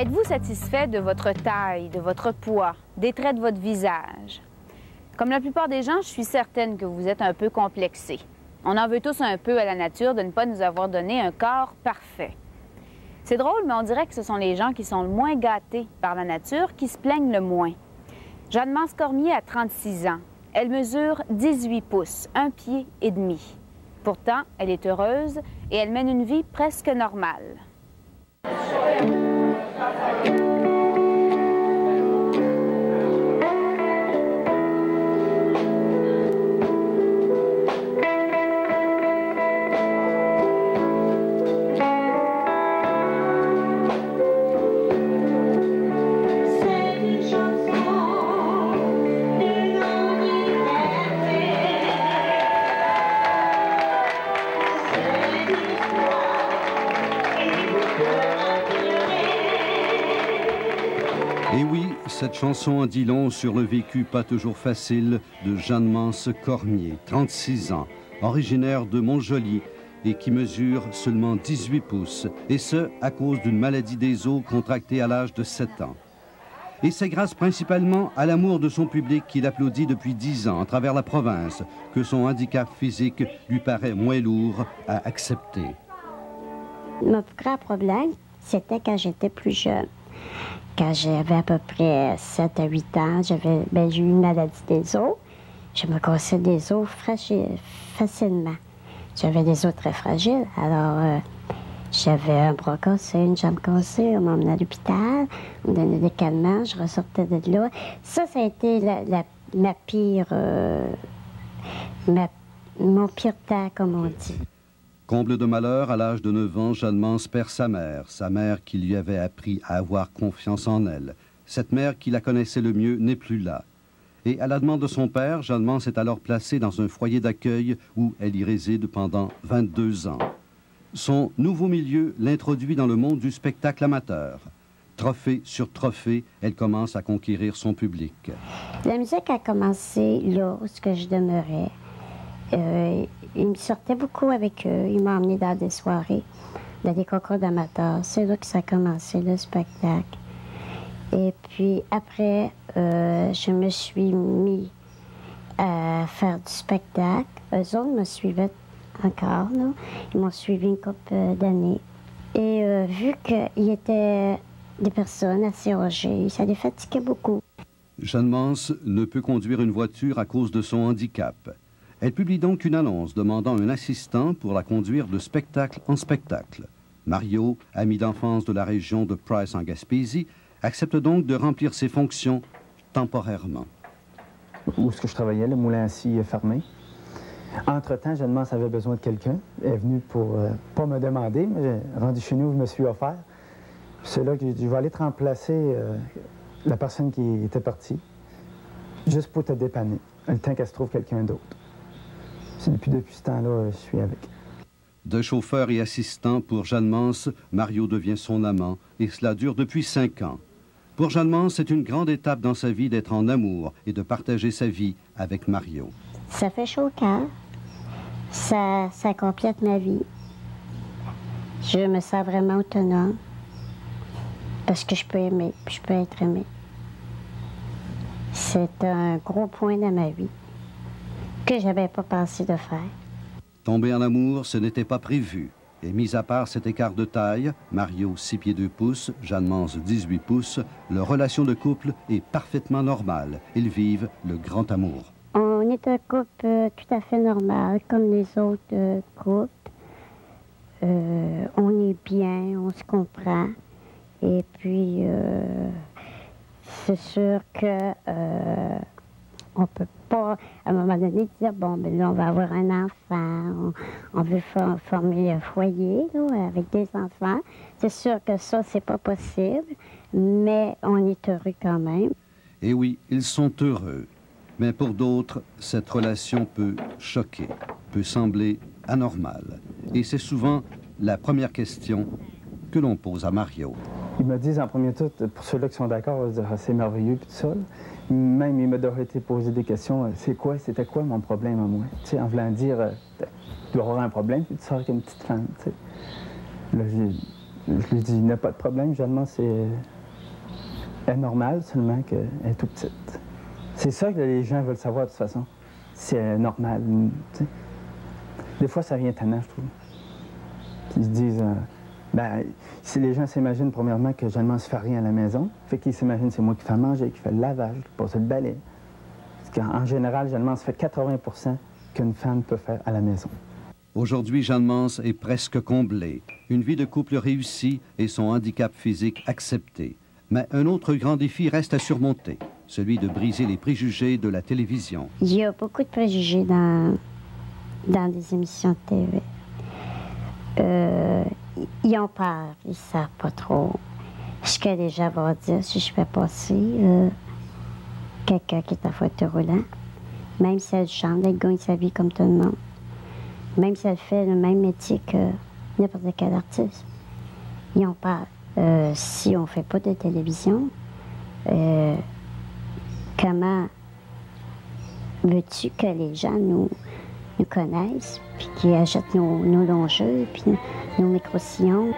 Êtes-vous satisfait de votre taille, de votre poids, des traits de votre visage? Comme la plupart des gens, je suis certaine que vous êtes un peu complexé. On en veut tous un peu à la nature de ne pas nous avoir donné un corps parfait. C'est drôle, mais on dirait que ce sont les gens qui sont le moins gâtés par la nature qui se plaignent le moins. Jeanne-Mance Cormier a 36 ans. Elle mesure 18 pouces, 1 pied et demi. Pourtant, elle est heureuse et elle mène une vie presque normale. Et oui, cette chanson en dit long sur le vécu pas toujours facile de Jeanne-Mance Cormier, 36 ans, originaire de Montjoly et qui mesure seulement 18 pouces, et ce, à cause d'une maladie des os contractée à l'âge de 7 ans. Et c'est grâce principalement à l'amour de son public qu'il applaudit depuis 10 ans à travers la province que son handicap physique lui paraît moins lourd à accepter. Mon plus grand problème, c'était quand j'étais plus jeune. Quand j'avais à peu près 7 à 8 ans, j'ai eu une maladie des os. Je me cassais des os facilement. J'avais des os très fragiles, alors j'avais un bras cassé, une jambe cassée, on m'emmenait à l'hôpital, on me donnait des calmants, je ressortais de là. Ça a été ma pire, mon pire temps, comme on dit. Comble de malheur, à l'âge de 9 ans, Jeanne-Mance perd sa mère qui lui avait appris à avoir confiance en elle. Cette mère qui la connaissait le mieux n'est plus là. Et à la demande de son père, Jeanne-Mance est alors placée dans un foyer d'accueil où elle y réside pendant 22 ans. Son nouveau milieu l'introduit dans le monde du spectacle amateur. Trophée sur trophée, elle commence à conquérir son public. La musique a commencé là où je demeurais. Ils me sortaient beaucoup avec eux. Ils m'ont emmené dans des soirées, dans des concours d'amateurs. C'est là que ça a commencé, le spectacle. Et puis après, je me suis mis à faire du spectacle. Eux autres me suivaient encore, là. Ils m'ont suivi une couple d'années. Et vu qu'ils étaient des personnes assez âgées, ça les fatiguait beaucoup. Jeanne-Mance ne peut conduire une voiture à cause de son handicap. Elle publie donc une annonce demandant un assistant pour la conduire de spectacle en spectacle. Mario, ami d'enfance de la région de Price en Gaspésie, accepte donc de remplir ses fonctions temporairement. Où est-ce que je travaillais, le moulin à scie est fermé. Entre-temps, Jeanne-Mance avait besoin de quelqu'un. Elle est venue pour, pas me demander, mais rendu chez nous, je me suis offert. C'est là que j'ai dit, je vais aller te remplacer la personne qui était partie, juste pour te dépanner, le temps qu'elle se trouve quelqu'un d'autre. Depuis ce temps-là, je suis avec. De chauffeur et assistant pour Jeanne-Mance, Mario devient son amant, et cela dure depuis 5 ans. Pour Jeanne-Mance, c'est une grande étape dans sa vie d'être en amour et de partager sa vie avec Mario. Ça fait chaud au cœur. Ça complète ma vie. Je me sens vraiment autonome. Parce que je peux aimer, puis je peux être aimée. C'est un gros point dans ma vie que je n'avais pas pensé de faire. Tomber en amour, ce n'était pas prévu. Et mis à part cet écart de taille, Mario 6 pieds 2 pouces, Jeanne-Mance 18 pouces, leur relation de couple est parfaitement normale. Ils vivent le grand amour. On est un couple tout à fait normal, comme les autres couples. On est bien, on se comprend. Et puis, c'est sûr que on peut pas, à un moment donné, dire, bon, ben là, on va avoir un enfant, on veut former un foyer, là, avec des enfants. C'est sûr que ça, c'est pas possible, mais on est heureux quand même. Et oui, ils sont heureux. Mais pour d'autres, cette relation peut choquer, peut sembler anormale. Et c'est souvent la première question que l'on pose à Mario. Ils me disent en premier temps, pour ceux-là qui sont d'accord, c'est merveilleux, puis tout ça. Même, il m'a déjà été posé des questions. C'était quoi mon problème à moi? Tu sais, en voulant dire, tu dois avoir un problème, puis tu sors avec une petite femme, tu sais. Là, Je lui dis, il n'y a pas de problème, Jeanne-Mance est normale, seulement qu'elle est tout petite. C'est ça que les gens veulent savoir de toute façon. C'est normal. Tu sais. Des fois, ça vient tannant, je trouve. Ils se disent, si les gens s'imaginent premièrement que Jeanne-Mance ne fait rien à la maison, fait qu'ils s'imaginent c'est moi qui fais manger, qui fais le lavage, qui passe le balai. Parce qu'en général, Jeanne-Mance fait 80% qu'une femme peut faire à la maison. Aujourd'hui, Jeanne-Mance est presque comblée. Une vie de couple réussie et son handicap physique accepté. Mais un autre grand défi reste à surmonter, celui de briser les préjugés de la télévision. Il y a beaucoup de préjugés dans des émissions de TV. Ils ont peur, ils ne savent pas trop ce que les gens vont dire si je fais passer quelqu'un qui est en fauteuil roulant. Même si elle chante, elle gagne sa vie comme tout le monde. Même si elle fait le même métier que n'importe quel artiste. Ils ont peur. Si on ne fait pas de télévision, comment veux-tu que les gens nous connaissent, puis qu'ils achètent nos longeurs, puis nos micro-sillons?